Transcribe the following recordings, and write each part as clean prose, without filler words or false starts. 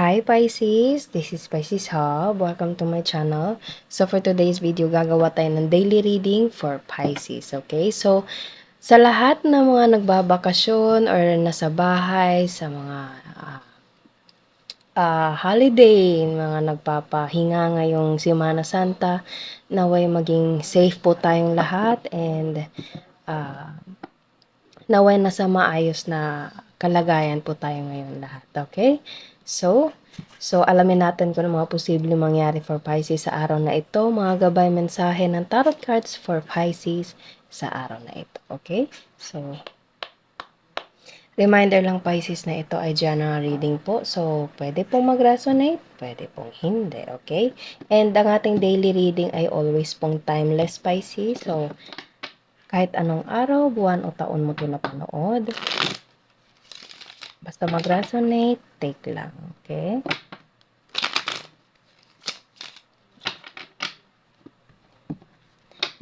Hi Pisces, this is Pisces Hub. Welcome to my channel. So for today's video, gagawa tayo ng daily reading for Pisces. Okay? So sa lahat ng mga nagbabakasyon or nasa bahay, sa mga holiday, mga nagpapahinga ngayong Semana Santa, naway maging safe po tayong lahat and uh, naway nasa maayos na kalagayan po tayo ngayon lahat. Okay? So alamin natin kung ano mga posibleng mangyari for Pisces sa araw na ito. Mga gabay mensahe ng tarot cards for Pisces sa araw na ito. Okay? So, reminder lang Pisces na ito ay general reading po. So, pwede pong mag-resonate, pwede pong hindi. Okay? And ang ating daily reading ay always pong timeless Pisces. So, kahit anong araw, buwan o taon mo ito napanood, basta mag-resonate, take lang. Okay?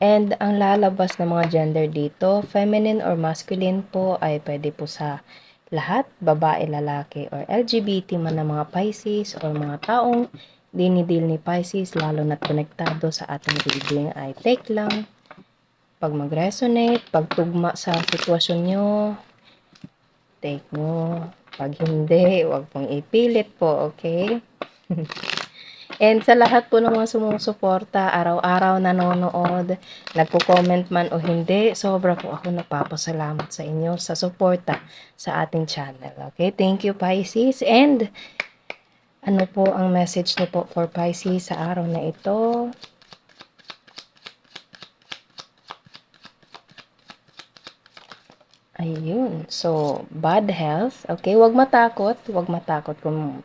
And ang lalabas ng mga gender dito, feminine or masculine po ay pwede po sa lahat, babae, lalaki, or LGBT man ng mga Pisces or mga taong dinidil ni Pisces, lalo na't konektado sa ating reading ay take lang. Pag mag-resonate, pag tugma sa sitwasyon nyo, take mo. Pag hindi, huwag pong ipilit po, okay? And sa lahat po ng mga sumusuporta, araw-araw nanonood, nagko-comment man o hindi, sobra po ako nagpapasalamat sa inyo sa suporta sa ating channel. Okay? Thank you, Pisces. And ano po ang message niyo po for Pisces sa araw na ito? Ayun. So, bad health. Okay, wag matakot. Wag matakot kung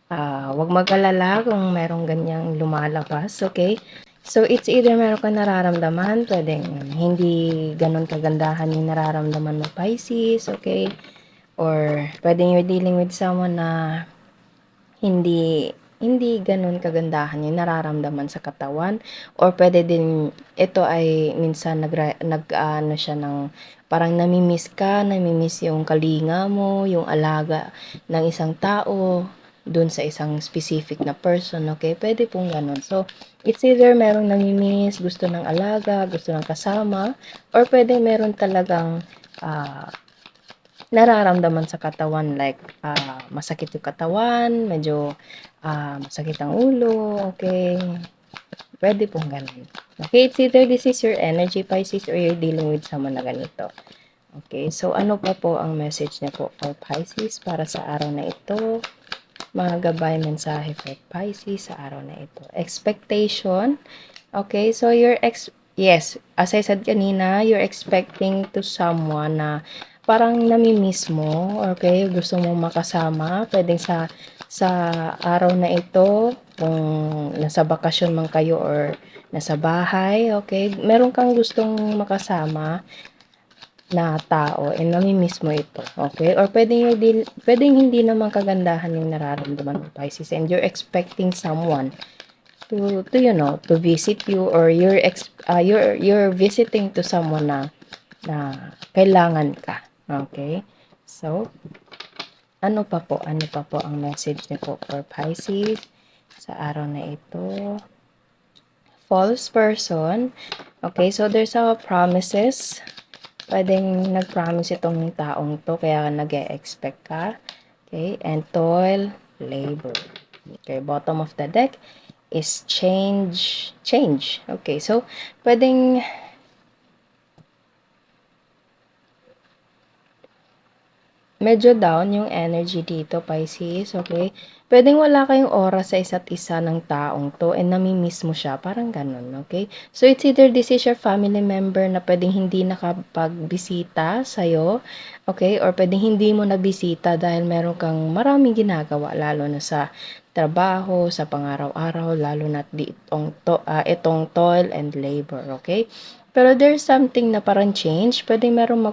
wag mag-alala kung merong ganyang lumalabas. Okay? So, it's either meron ka nararamdaman, pwedeng hindi ganun kagandahan yung nararamdaman mo, Pisces, okay? Or pwedeng you're dealing with someone na hindi hindi ganun kagandahan yung nararamdaman sa katawan, or pwede din ito ay minsan nag-ano siya ng parang namimiss ka, namimiss yung kalinga mo, yung alaga ng isang tao dun sa isang specific na person, okay? Pwede pong ganun. So, it's either merong namimiss, gusto ng alaga, gusto ng kasama, or pwede meron talagang nararamdaman sa katawan like masakit yung katawan, medyo masakit ang ulo, okay? Pwede pong ganun. Okay, it's either this is your energy Pisces or you're dealing with someone na ganito. Okay, so ano pa po ang message niya po for Pisces para sa araw na ito? Mga gabay mensahe for Pisces sa araw na ito. Expectation. Okay, so yes, as I said kanina, you're expecting to someone na parang namimiss mo, okay? Gusto mong makasama, pwedeng sa araw na ito, kung nasa bakasyon man kayo or nasa bahay, okay? Meron kang gustong makasama na tao and namimiss mo ito, okay? Or pwedeng hindi naman kagandahan yung nararamdaman mo, Pisces, and you're expecting someone to to visit you, or you're visiting to someone na kailangan ka. Okay? So, ano pa po ang message niyo po for Pisces sa araw na ito? False person. Okay, so there's a promises. Pwedeng nag-promise itong taong to, kaya nag-e-expect ka. Okay, and toil, labor. Okay, bottom of the deck is change. Okay, so pwedeng medyo down yung energy dito, Pisces, okay? Pwedeng wala kayong oras sa isa't isa ng taong to and namimiss mo siya, parang ganun, okay? So, it's either this is your family member na pwedeng hindi nakapagbisita sa'yo, okay? Or pwedeng hindi mo nabisita dahil meron kang maraming ginagawa, lalo na sa trabaho, sa pang-araw-araw, lalo na itong toil and labor, okay? Pero there's something na parang change, pwedeng merong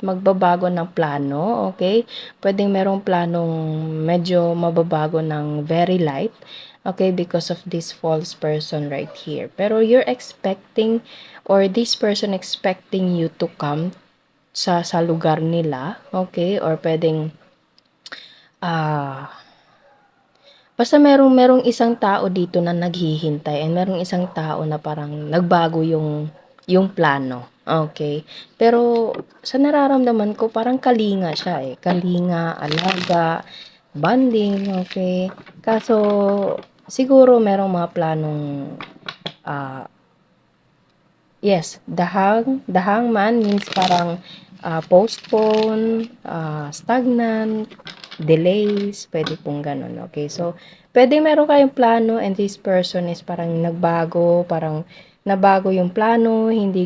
magbabago ng plano, okay? Pwedeng merong planong medyo mababago ng very light, okay? Because of this false person right here. Pero you're expecting, or this person expecting you to come sa lugar nila, okay? Or pwedeng Basta merong isang tao dito na naghihintay and merong isang tao na parang nagbago yung plano, okay. Pero sa nararamdaman ko parang kalinga siya, eh, kalinga, alaga, bonding, okay. Kaso siguro merong mga planong, ah yes, the hangman means parang, postpone, stagnant, delays, puwede pong gano'n, okay. So, puwedeng meron kayong plano and this person is parang nagbago, parang nabago yung plano, hindi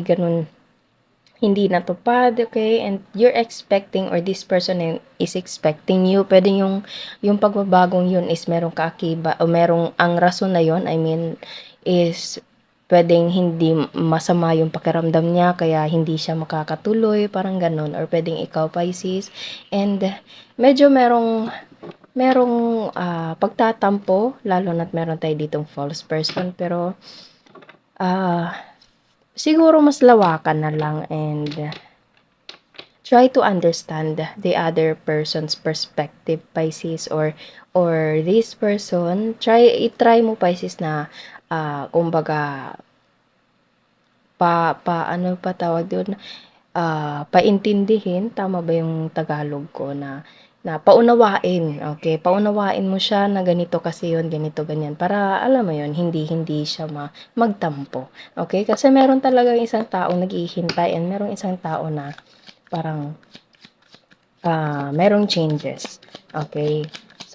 natupad, okay, and you're expecting or this person is expecting you. Puwedeng yung pagbabagong yun is merong kaakibat o merong ang rason na yun, I mean, is puwedeng hindi masama yung pakiramdam niya kaya hindi siya makakatuloy, parang gano'n. Or puwedeng ikaw, Pisces, and medyo merong, pagtatampo lalo na't meron tayo ditong false person pero, siguro mas lawakan na lang and try to understand the other person's perspective, Pisces, or this person, i-try mo, Pisces, na kumbaga ano pa tawag dun, paintindihin, tama ba yung Tagalog ko, na paunawain, okay, paunawain mo siya na ganito kasi yun, ganito, ganyan, para alam mo yun, hindi siya magtampo, okay, kasi meron talagang isang taong naghihintay and merong isang tao na parang merong changes. Okay.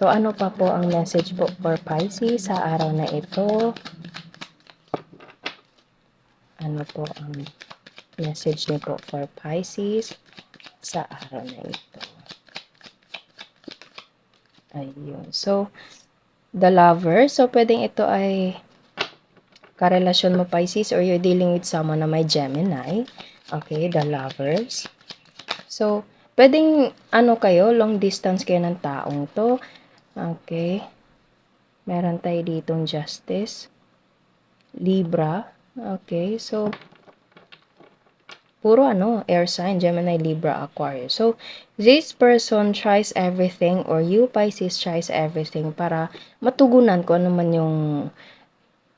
So, ano pa po ang message po for Pisces sa araw na ito? Ano po ang message niyo po for Pisces sa araw na ito? Ayun. So, the lover. So, pwedeng ito ay karelasyon mo, Pisces, or you're dealing with someone na may Gemini. Okay, the lovers. So, pwedeng ano kayo, long distance kayo ng taong to. Okay. Meron tayo ditong Justice, Libra, okay, so, puro air sign, Gemini, Libra, Aquarius. So, this person tries everything or you, Pisces, tries everything para matugunan ko ano man yung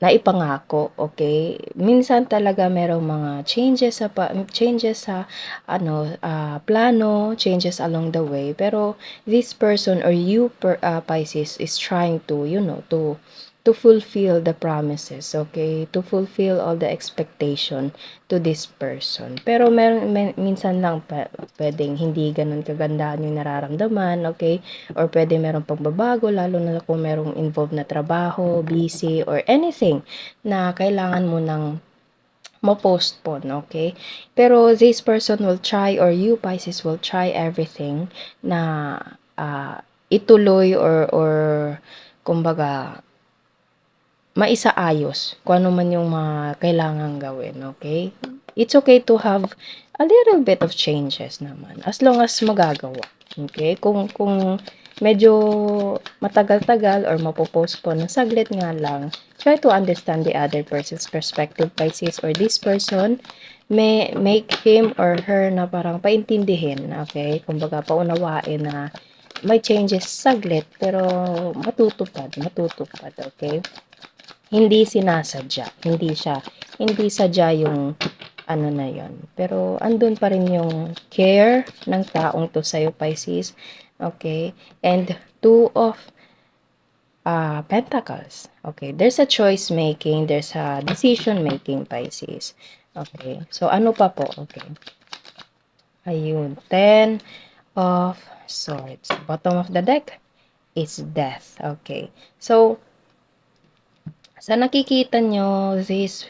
naipangako, okay. Minsan talaga merong mga changes sa plano, changes along the way, pero this person or you, Pisces, is trying to, to fulfill the promises, okay, to fulfill all the expectation to this person. Pero minsan lang pwedeng hindi ganun kagandahan yung nararamdaman, okay, or pwede merong pagbabago lalo na kung merong involved na trabaho, busy, or anything na kailangan mo ng mo-postpone, okay? Pero this person will try or you, Pisces, will try everything na ituloy or kumbaga maisaayos kung ano man yung mga kailangang gawin, okay? It's okay to have a little bit of changes naman as long as magagawa, okay? Kung medyo matagal-tagal or mapo-postpone ng saglit nga lang, try to understand the other person's perspective, Pisces, or this person may make him or her na parang paintindihin, okay? Kumbaga paunawain na may changes saglit pero matutupad, okay? Hindi sinasadya, hindi sadya yung ano na yon. Pero andun pa rin yung care ng taong to sa'yo, Pisces, okay? And two of Pentacles, okay? There's a choice making, there's a decision making, Pisces, okay? So ano pa po, okay? Ayun, 10 of Swords. Bottom of the deck is Death, okay? So sa nakikita nyo, this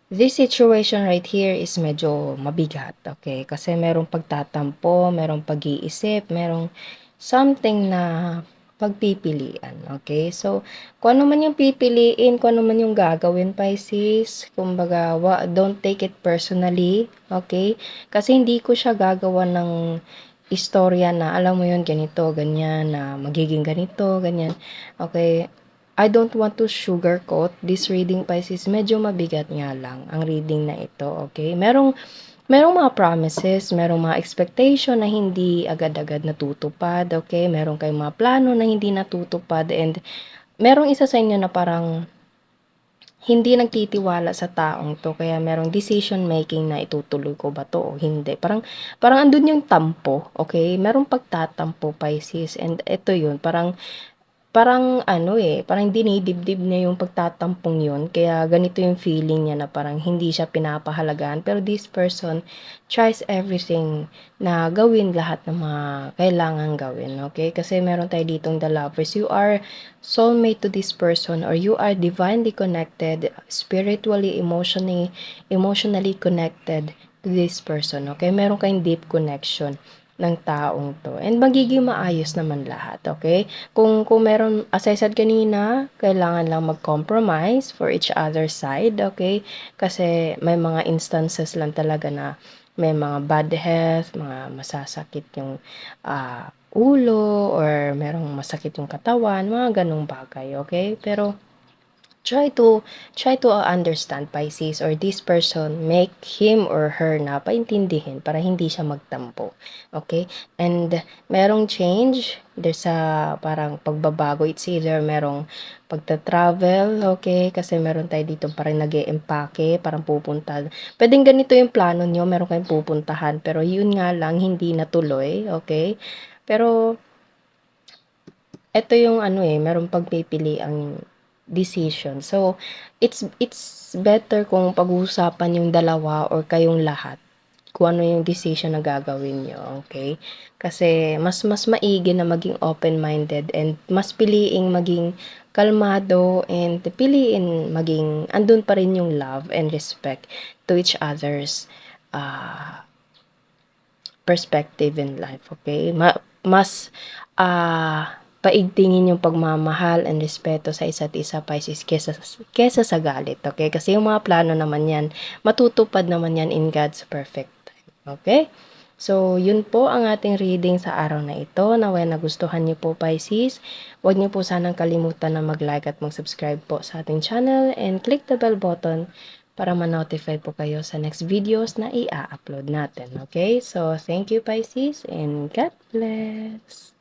situation right here is medyo mabigat, okay? Kasi merong pagtatampo, merong pag-iisip, merong something na pagpipilian, okay? So, kung ano man yung pipiliin, kung ano man yung gagawin, Pisces, kumbaga, don't take it personally, okay? Kasi hindi ko siya gagawa ng istorya na, alam mo yun, ganito, ganyan, na magiging ganito, ganyan, okay? I don't want to sugarcoat this reading, Pisces. Medyo mabigat nga lang ang reading na ito, okay? Merong mga promises, merong mga expectation na hindi agad-agad natutupad, okay? Meron kayong mga plano na hindi natutupad and merong isa sa inyo na parang hindi nagtitiwala sa taong 'to kaya merong decision making na itutuloy ko ba 'to o hindi. Parang andun yung tampo, okay? Merong pagtatampo, Pisces, and ito yun parang parang ano, parang dinidibdib niya yung pagtatampong yun kaya ganito yung feeling niya na parang hindi siya pinapahalagahan. Pero this person tries everything na gawin lahat ng mga kailangang gawin, okay? Kasi meron tayo ditong the lovers. You are soulmate to this person or you are divinely connected, spiritually, emotionally connected to this person, okay? Meron kayong deep connection ng taong 'to and magiging maayos naman lahat, okay? Kung meron, as I said kanina, kailangan lang mag-compromise for each other side, okay? Kasi may mga instances lang talaga na may mga bad health, mga masasakit yung ulo or merong masakit yung katawan, mga ganong bagay, okay? Pero try to understand, Pisces, or this person, make him or her na paintindihin para hindi siya magtampo. Okay? And merong change, there's a parang pagbabago. It's either merong pagta-travel, okay? Kasi meron tayo dito parang nag-e-empake, parang pupunta. Pwedeng ganito yung plano nyo, meron kayong pupuntahan, pero yun nga lang, hindi natuloy, okay? Pero eto yung ano, merong pagpipiliang decision. So, it's better kung pag-uusapan yung dalawa or kayong lahat kung ano yung decision na gagawin niyo, okay? Kasi mas maigi na maging open-minded and mas piliing maging kalmado and piliin maging andun pa rin yung love and respect to each other's ah perspective in life, okay? Mas paigtingin yung pagmamahal and respeto sa isa't isa, Pisces, kesa sa galit, okay? Kasi yung mga plano naman yan, matutupad naman yan in God's perfect time, okay? So, yun po ang ating reading sa araw na ito. Naway nagustuhan niyo po, Pisces. Huwag niyo po sanang kalimutan na mag-like at mag-subscribe po sa ating channel and click the bell button para ma-notify po kayo sa next videos na i-upload natin. Okay? So, thank you, Pisces, and God bless!